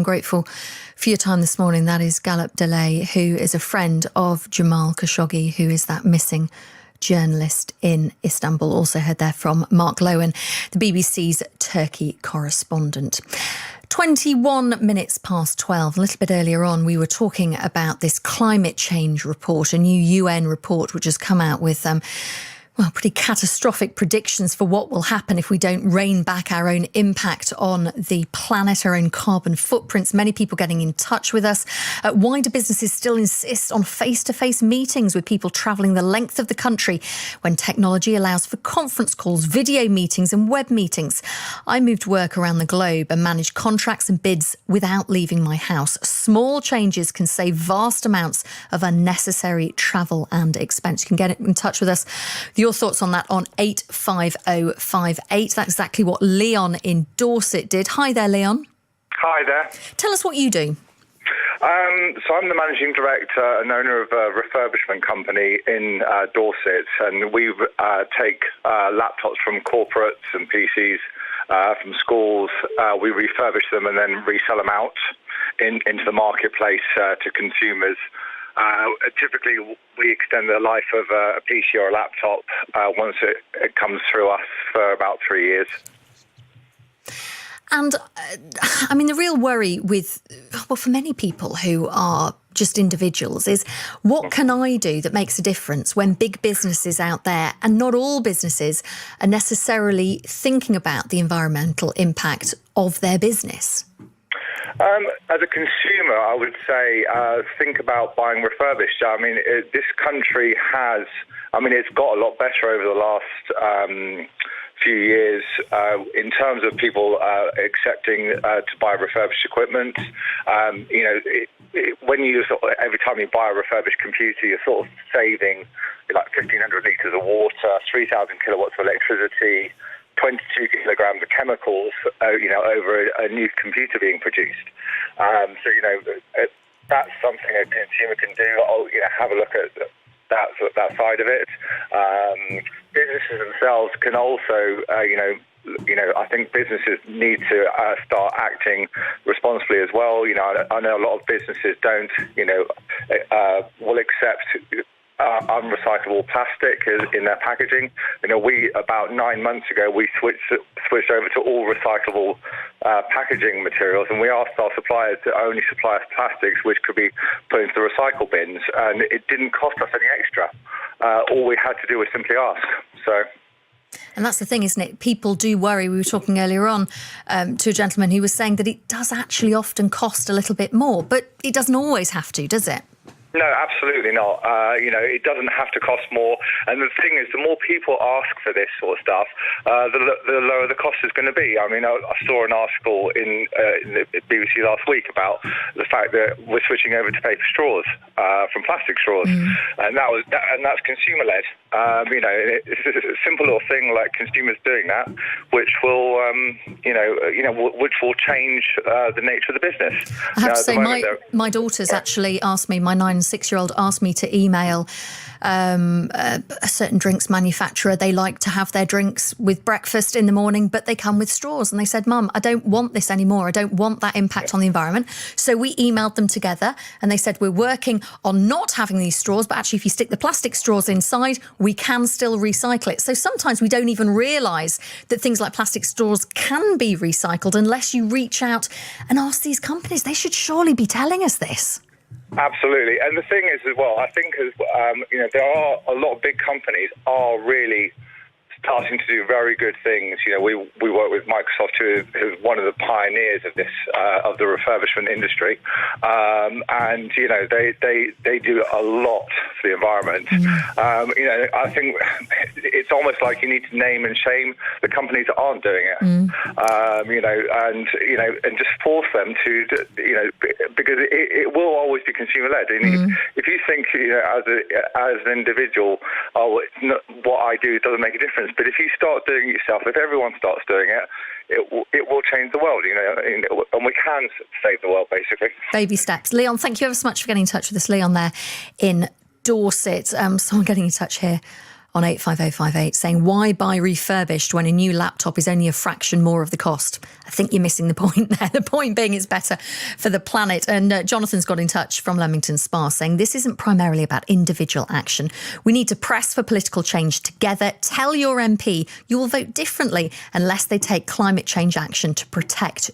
I'm grateful for your time this morning. That is Gallup Delay, who is a friend of Jamal Khashoggi, who is that missing journalist in Istanbul. Also heard there from Mark Lowen, the BBC's Turkey correspondent. 21 minutes past 12. A little bit earlier on, we were talking about this climate change report, a new UN report which has come out with pretty catastrophic predictions for what will happen if we don't rein back our own impact on the planet, our own carbon footprints. Many people getting in touch with us. Why do businesses still insist on face-to-face meetings with people travelling the length of the country when technology allows for conference calls, video meetings and web meetings? I moved work around the globe and managed contracts and bids without leaving my house. Small changes can save vast amounts of unnecessary travel and expense. You can get in touch with us. Your thoughts on that on 85058. That's exactly what Leon in Dorset did. Hi there, Leon. Hi there. Tell us what you do. So I'm the managing director and owner of a refurbishment company in Dorset, and we take laptops from corporates and PCs from schools. We refurbish them and then resell them out into the marketplace to consumers. Typically, we extend the life of a PC or a laptop once it comes through us for about 3 years. And, the real worry for many people who are just individuals is, what can I do that makes a difference when big businesses out there, and not all businesses, are necessarily thinking about the environmental impact of their business? As a consumer, I would say think about buying refurbished. This country has, it's got a lot better over the last few years in terms of people accepting to buy refurbished equipment. When you every time you buy a refurbished computer, you're sort of saving like 1,500 litres of water, 3,000 kilowatts of electricity, 22 kilograms of chemicals, over a new computer being produced. That's something a consumer can do. Have a look at that side of it. Businesses themselves can also, I think businesses need to start acting responsibly as well. I know a lot of businesses don't, will accept unrecyclable plastic in their packaging. We about 9 months ago we switched over to all recyclable packaging materials, and we asked our suppliers to only supply us plastics which could be put into the recycle bins, and it didn't cost us any extra. All we had to do was simply ask. And that's the thing, isn't it? People do worry. We were talking earlier on to a gentleman who was saying that it does actually often cost a little bit more, but it doesn't always have to, does it? No, absolutely not. It doesn't have to cost more. And the thing is, the more people ask for this sort of stuff, the lower the cost is going to be. I saw an article in the BBC last week about the fact that we're switching over to paper straws from plastic straws, and that's consumer led. It's a simple little thing like consumers doing that, which will, which will change the nature of the business. I have to say, my daughters actually asked me, my 9 and 6-year-old asked me to email a certain drinks manufacturer. They like to have their drinks with breakfast in the morning, but they come with straws. And they said, Mum, I don't want this anymore. I don't want that impact on the environment. So we emailed them together and they said, we're working on not having these straws, but actually if you stick the plastic straws inside, we can still recycle it. So sometimes we don't even realise that things like plastic straws can be recycled unless you reach out and ask these companies. They should surely be telling us this. Absolutely. And the thing is as well, I think there are a lot of big companies are really starting to do very good things. We work with Microsoft, who's one of the pioneers of this of the refurbishment industry, and they do a lot for the environment. I think it's almost like you need to name and shame the companies that aren't doing it, and just force them to, because it will always be consumer led. If you think as an individual, what I do doesn't make a difference. But if you start doing it yourself, if everyone starts doing it, it will change the world, and we can save the world, basically. Baby steps. Leon, thank you ever so much for getting in touch with us. Leon there in Dorset. Someone getting in touch here on 85058 saying, why buy refurbished when a new laptop is only a fraction more of the cost? I think you're missing the point there. The point being it's better for the planet. And Jonathan's got in touch from Leamington Spa saying this isn't primarily about individual action. We need to press for political change together. Tell your MP you will vote differently unless they take climate change action to protect